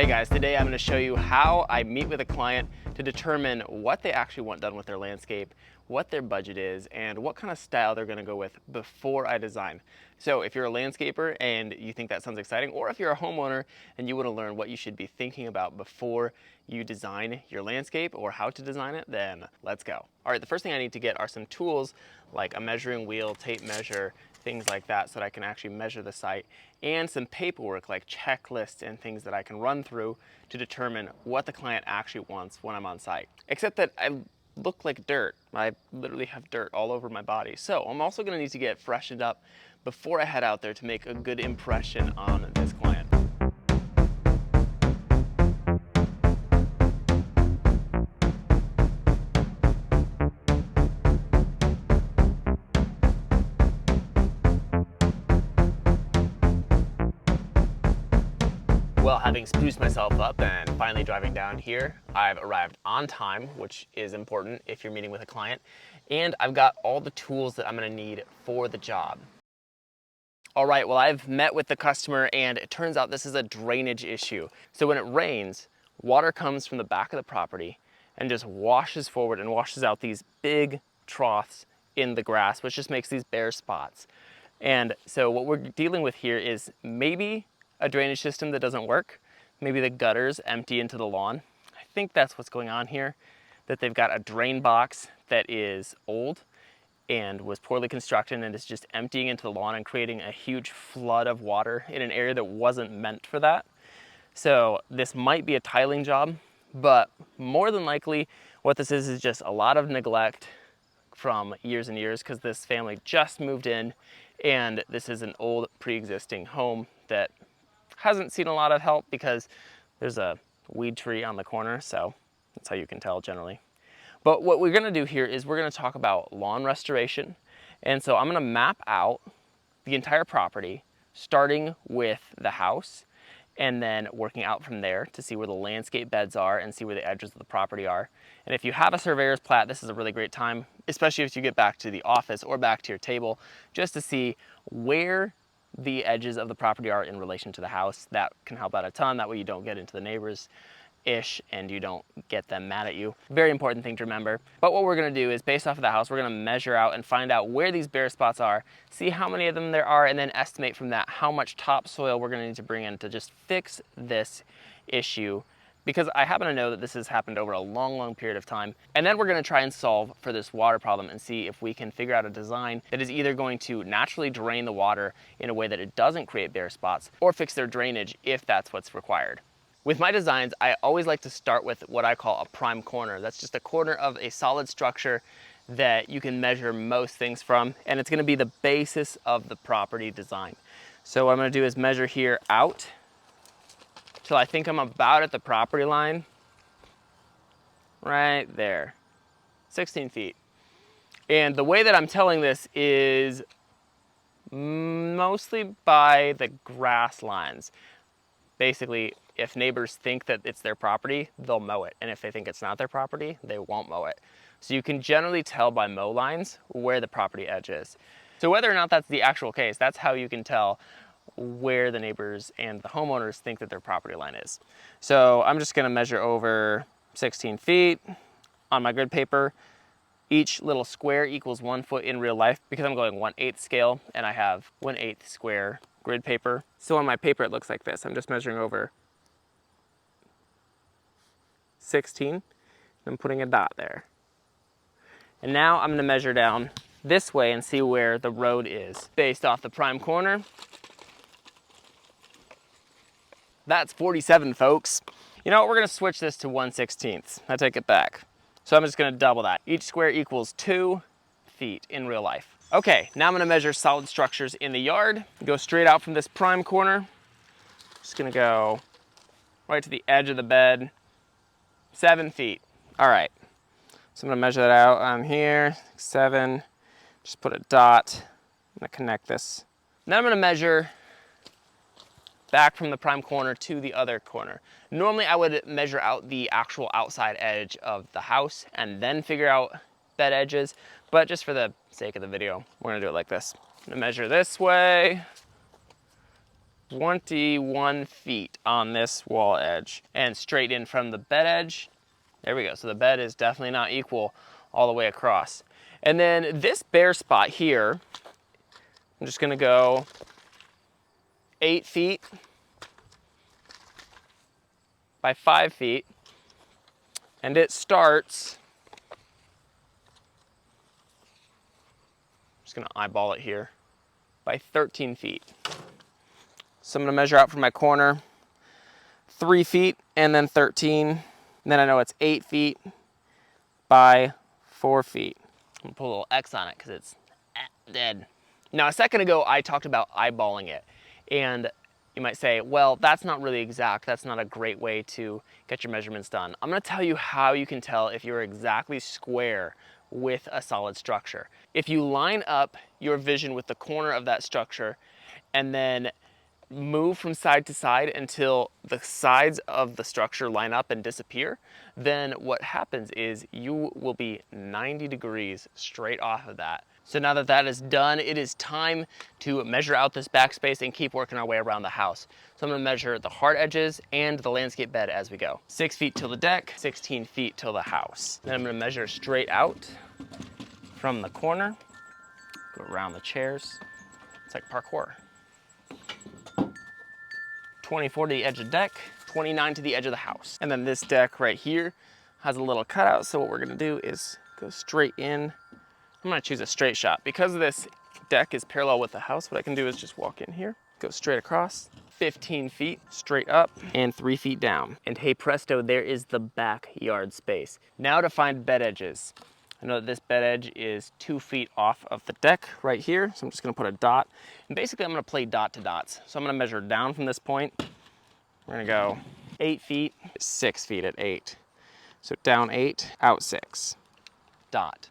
Alright guys, today I'm going to show you how I meet with a client to determine what they actually want done with their landscape, what their budget is, and what kind of style they're going to go with before I design. So if you're a landscaper and you think that sounds exciting, or if you're a homeowner and you want to learn what you should be thinking about before you design your landscape or how to design it, then let's go. Alright, the first thing I need to get are some tools like a measuring wheel, tape measure, things like that, so that I can actually measure the site, and some paperwork like checklists and things that I can run through to determine what the client actually wants when I'm on site. Except that I look like dirt. I literally have dirt all over my body. So I'm also gonna need to get freshened up before I head out there to make a good impression on this client. Well, having spruced myself up and finally driving down here, I've arrived on time, which is important if you're meeting with a client, and I've got all the tools that I'm gonna need for the job. All right, well, I've met with the customer and it turns out this is a drainage issue. So when it rains, water comes from the back of the property and just washes forward and washes out these big troughs in the grass, which just makes these bare spots. And so what we're dealing with here is maybe a drainage system that doesn't work. Maybe the gutters empty into the lawn. I think that's what's going on here, that they've got a drain box that is old and was poorly constructed and is just emptying into the lawn and creating a huge flood of water in an area that wasn't meant for that. So this might be a tiling job, but more than likely what this is just a lot of neglect from years and years, because this family just moved in and this is an old pre-existing home that hasn't seen a lot of help because there's a weed tree on the corner, so that's how you can tell generally. But what we're gonna do here is we're gonna talk about lawn restoration. And so I'm gonna map out the entire property, starting with the house and then working out from there to see where the landscape beds are and see where the edges of the property are. And if you have a surveyor's plat, this is a really great time, especially if you get back to the office or back to your table, just to see where the edges of the property are in relation to the house. That can help out a ton. That way you don't get into the neighbors and you don't get them mad at you. Very important thing to remember. But what we're gonna do is, based off of the house, we're gonna measure out and find out where these bare spots are, see how many of them there are, and then estimate from that how much topsoil we're gonna need to bring in to just fix this issue, because I happen to know that this has happened over a long, long period of time. And then we're gonna try and solve for this water problem and see if we can figure out a design that is either going to naturally drain the water in a way that it doesn't create bare spots, or fix their drainage if that's what's required. With my designs, I always like to start with what I call a prime corner. That's just a corner of a solid structure that you can measure most things from, and it's gonna be the basis of the property design. So what I'm gonna do is measure here out till I think I'm about at the property line, right there, 16 feet. And the way that I'm telling this is mostly by the grass lines. Basically, if neighbors think that it's their property, they'll mow it. And if they think it's not their property, they won't mow it. So you can generally tell by mow lines where the property edge is. So whether or not that's the actual case, that's how you can tell where the neighbors and the homeowners think that their property line is. So I'm just gonna measure over 16 feet on my grid paper. Each little square equals 1 foot in real life because I'm going 1/8 scale and I have 1/8 square grid paper. So on my paper it looks like this. I'm just measuring over 16. I'm putting a dot there. And now I'm gonna measure down this way and see where the road is. Based off the prime corner, that's 47, folks. You know what, we're gonna switch this to 1/16. I take it back. So I'm just gonna double that. Each square equals 2 feet in real life. Okay, now I'm gonna measure solid structures in the yard. Go straight out from this prime corner. Just gonna go right to the edge of the bed, 7 feet. All right, so I'm gonna measure that out on here, 7, just put a dot. I'm gonna connect this. Then I'm gonna measure back from the prime corner to the other corner. Normally I would measure out the actual outside edge of the house and then figure out bed edges, but just for the sake of the video, we're gonna do it like this. I'm gonna measure this way, 21 feet on this wall edge. And straight in from the bed edge, there we go. So the bed is definitely not equal all the way across. And then this bare spot here, I'm just gonna go 8 feet by 5 feet. And it starts, I'm just gonna eyeball it here, by 13 feet. So I'm gonna measure out from my corner 3 feet and then 13. And then I know it's 8 feet by 4 feet. I'm gonna put a little X on it because it's dead. Now, a second ago, I talked about eyeballing it. And you might say, well, that's not really exact. That's not a great way to get your measurements done. I'm gonna tell you how you can tell if you're exactly square with a solid structure. If you line up your vision with the corner of that structure and then move from side to side until the sides of the structure line up and disappear, then what happens is you will be 90 degrees straight off of that. So now that that is done, it is time to measure out this backspace and keep working our way around the house. So I'm gonna measure the hard edges and the landscape bed as we go. 6 feet till the deck, 16 feet till the house. Then I'm gonna measure straight out from the corner, go around the chairs. It's like parkour. 24 to the edge of the deck, 29 to the edge of the house. And then this deck right here has a little cutout. So what we're gonna do is go straight in. I'm gonna choose a straight shot. Because this deck is parallel with the house, what I can do is just walk in here, go straight across, 15 feet straight up and 3 feet down. And hey presto, there is the backyard space. Now to find bed edges. I know that this bed edge is 2 feet off of the deck right here. So I'm just gonna put a dot. And basically I'm gonna play dot to dots. So I'm gonna measure down from this point. We're gonna go 8 feet, 6 feet at 8. So down 8, out 6, dot.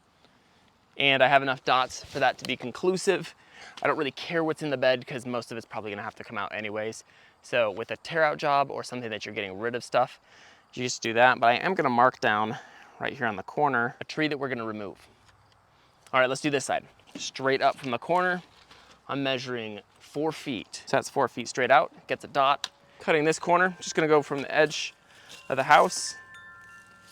And I have enough dots for that to be conclusive. I don't really care what's in the bed because most of it's probably gonna have to come out anyways. So with a tear out job or something that you're getting rid of stuff, you just do that. But I am gonna mark down right here on the corner a tree that we're gonna remove. All right, let's do this side. Straight up from the corner, I'm measuring 4 feet. So that's 4 feet straight out, gets a dot. Cutting this corner, just gonna go from the edge of the house,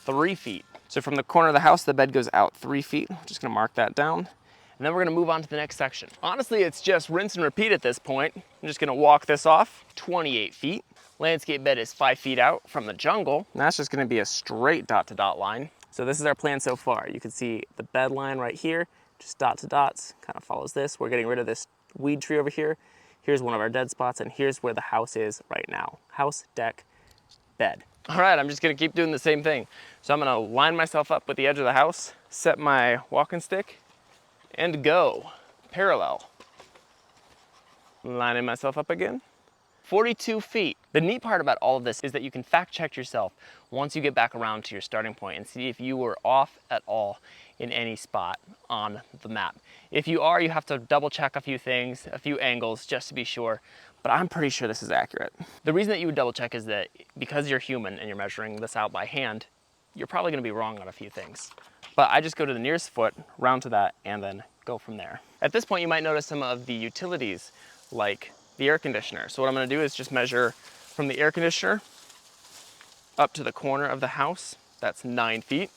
3 feet. So from the corner of the house, the bed goes out 3 feet. Just gonna mark that down. And then we're gonna move on to the next section. Honestly, it's just rinse and repeat at this point. I'm just gonna walk this off, 28 feet. Landscape bed is 5 feet out from the jungle. And that's just gonna be a straight dot to dot line. So this is our plan so far. You can see the bed line right here, just dot to dots, kind of follows this. We're getting rid of this weed tree over here. Here's one of our dead spots, and here's where the house is right now. House, deck, bed. All right, I'm just gonna keep doing the same thing. So I'm gonna line myself up with the edge of the house, set my walking stick, and go parallel. Lining myself up again. 42 feet. The neat part about all of this is that you can fact check yourself once you get back around to your starting point and see if you were off at all in any spot on the map. If you are, you have to double check a few things, a few angles just to be sure, but I'm pretty sure this is accurate. The reason that you would double check is that because you're human and you're measuring this out by hand, you're probably gonna be wrong on a few things. But I just go to the nearest foot, round to that, and then go from there. At this point, you might notice some of the utilities like the air conditioner. So what I'm gonna do is just measure from the air conditioner up to the corner of the house. That's 9 feet.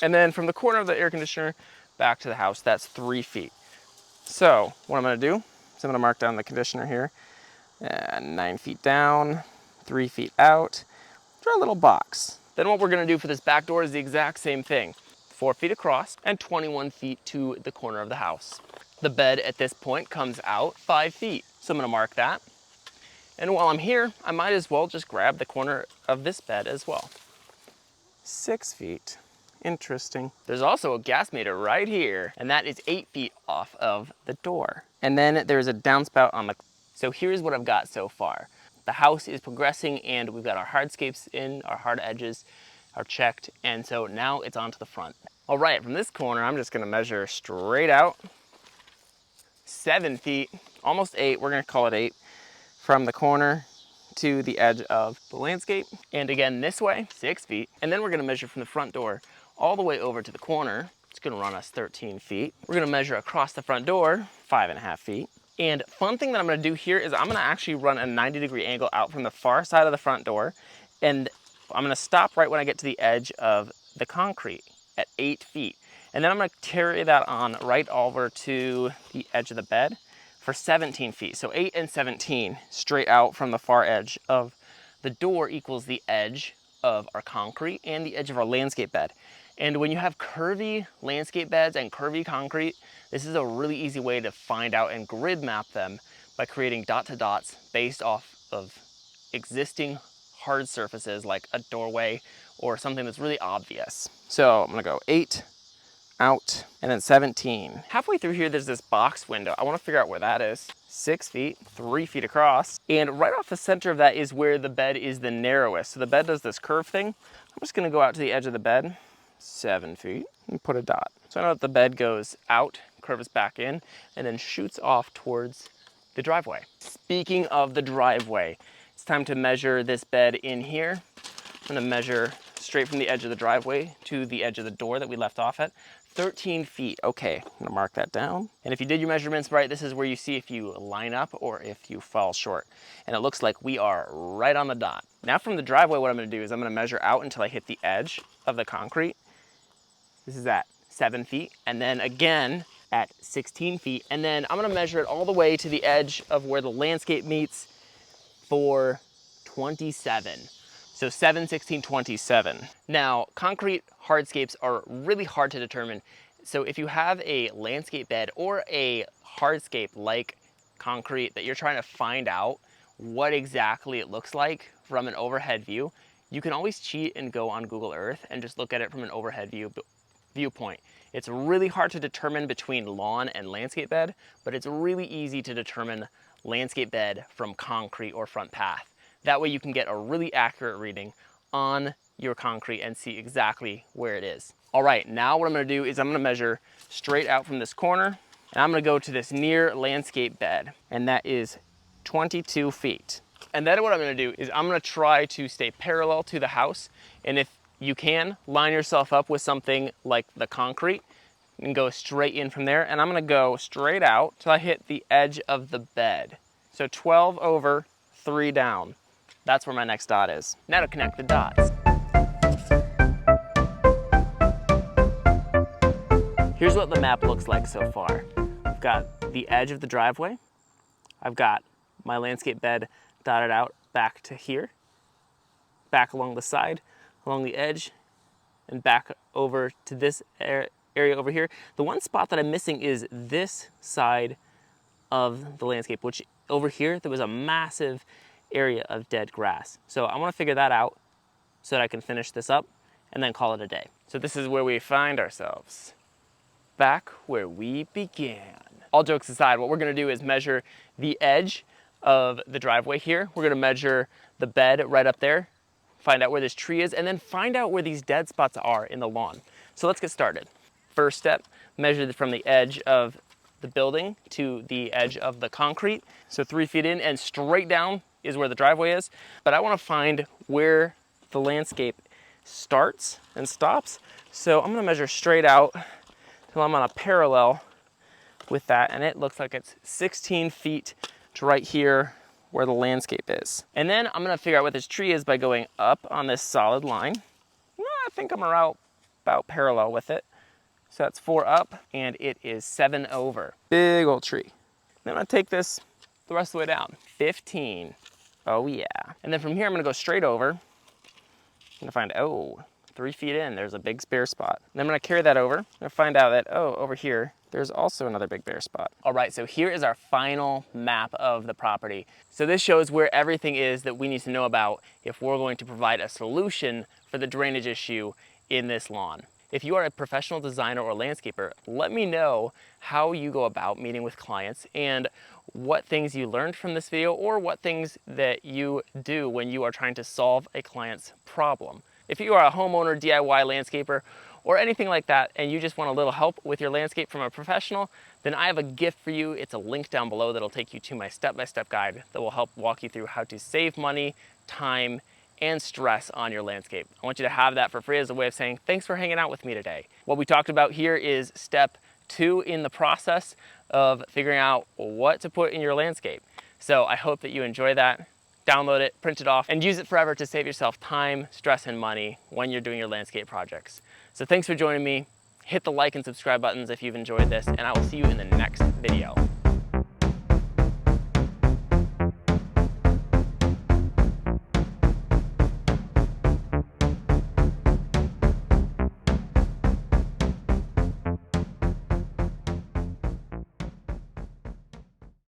And then from the corner of the air conditioner back to the house, that's 3 feet. So what I'm gonna do is I'm gonna mark down the conditioner here. 9 feet down, 3 feet out, draw a little box. Then what we're gonna do for this back door is the exact same thing. 4 feet across and 21 feet to the corner of the house. The bed at this point comes out 5 feet. So I'm gonna mark that. And while I'm here, I might as well just grab the corner of this bed as well. 6 feet. Interesting. There's also a gas meter right here, and that is 8 feet off of the door. And then there's a downspout on the... So here's what I've got so far. The house is progressing and we've got our hardscapes in, our hard edges are checked, and so now it's onto the front. All right, from this corner, I'm just gonna measure straight out. 7 feet, almost 8, we're gonna call it 8, from the corner to the edge of the landscape. And again, this way, 6 feet. And then we're gonna measure from the front door all the way over to the corner. It's gonna run us 13 feet. We're gonna measure across the front door, 5.5 feet. And fun thing that I'm gonna do here is I'm gonna actually run a 90-degree angle out from the far side of the front door, and I'm gonna stop right when I get to the edge of the concrete at 8 feet. And then I'm gonna carry that on right over to the edge of the bed for 17 feet. So 8 and 17 straight out from the far edge of the door equals the edge of our concrete and the edge of our landscape bed. And when you have curvy landscape beds and curvy concrete, this is a really easy way to find out and grid map them by creating dot to dots based off of existing hard surfaces like a doorway or something that's really obvious. So I'm gonna go 8 out and then 17. Halfway through here, there's this box window. I wanna figure out where that is. 6 feet, 3 feet across. And right off the center of that is where the bed is the narrowest. So the bed does this curve thing. I'm just gonna go out to the edge of the bed, 7 feet, and put a dot. So I know that the bed goes out, curves back in, and then shoots off towards the driveway. Speaking of the driveway, it's time to measure this bed in here. I'm gonna measure straight from the edge of the driveway to the edge of the door that we left off at, 13 feet. Okay, I'm gonna mark that down. And if you did your measurements right, this is where you see if you line up or if you fall short. And it looks like we are right on the dot. Now from the driveway, what I'm gonna do is I'm gonna measure out until I hit the edge of the concrete. This is at 7 feet, and then again at 16 feet. And then I'm gonna measure it all the way to the edge of where the landscape meets for 27. So 7, 16, 27. Now, concrete hardscapes are really hard to determine. So if you have a landscape bed or a hardscape like concrete that you're trying to find out what exactly it looks like from an overhead view, you can always cheat and go on Google Earth and just look at it from an overhead viewpoint. It's really hard to determine between lawn and landscape bed, but it's really easy to determine landscape bed from concrete or front path. That way you can get a really accurate reading on your concrete and see exactly where it is. All right, now what I'm gonna do is I'm gonna measure straight out from this corner, and I'm gonna go to this near landscape bed, and that is 22 feet. And then what I'm gonna do is I'm gonna try to stay parallel to the house, and if you can, line yourself up with something like the concrete and go straight in from there. And I'm gonna go straight out till I hit the edge of the bed. So 12 over, 3 down. That's where my next dot is. Now to connect the dots. Here's what the map looks like so far. I've got the edge of the driveway. I've got my landscape bed dotted out back to here, back along the side, along the edge, and back over to this area over here. The one spot that I'm missing is this side of the landscape, which over here, there was a massive area of dead grass. So I want to figure that out so that I can finish this up and then call it a day. So this is where we find ourselves, back where we began. All jokes aside, what we're gonna do is measure the edge of the driveway here. We're gonna measure the bed right up there, find out where this tree is, and then find out where these dead spots are in the lawn. So let's get started. First step, measure from the edge of the building to the edge of the concrete. So 3 feet in, and straight down is where the driveway is. But I wanna find where the landscape starts and stops. So I'm gonna measure straight out till I'm on a parallel with that, and it looks like it's 16 feet to right here where the landscape is. And then I'm gonna figure out what this tree is by going up on this solid line. I think I'm about parallel with it. So that's 4 up, and it is 7 over. Big old tree. Then I'm gonna take this the rest of the way down. 15. Oh yeah. And then from here, I'm gonna go straight over. I'm gonna find, 3 feet in, there's a big bare spot. And I'm gonna carry that over. I'm gonna find out that, over here, there's also another big bare spot. All right, so here is our final map of the property. So this shows where everything is that we need to know about if we're going to provide a solution for the drainage issue in this lawn. If you are a professional designer or landscaper, let me know how you go about meeting with clients and what things you learned from this video or what things that you do when you are trying to solve a client's problem. If you are a homeowner, DIY landscaper, or anything like that, and you just want a little help with your landscape from a professional, then I have a gift for you. It's a link down below that'll take you to my step-by-step guide that will help walk you through how to save money, time, and stress on your landscape. I want you to have that for free as a way of saying, thanks for hanging out with me today. What we talked about here is step 2 in the process, of figuring out what to put in your landscape. So I hope that you enjoy that. Download it, print it off, and use it forever to save yourself time, stress, and money when you're doing your landscape projects. So thanks for joining me. Hit the like and subscribe buttons if you've enjoyed this, and I will see you in the next video.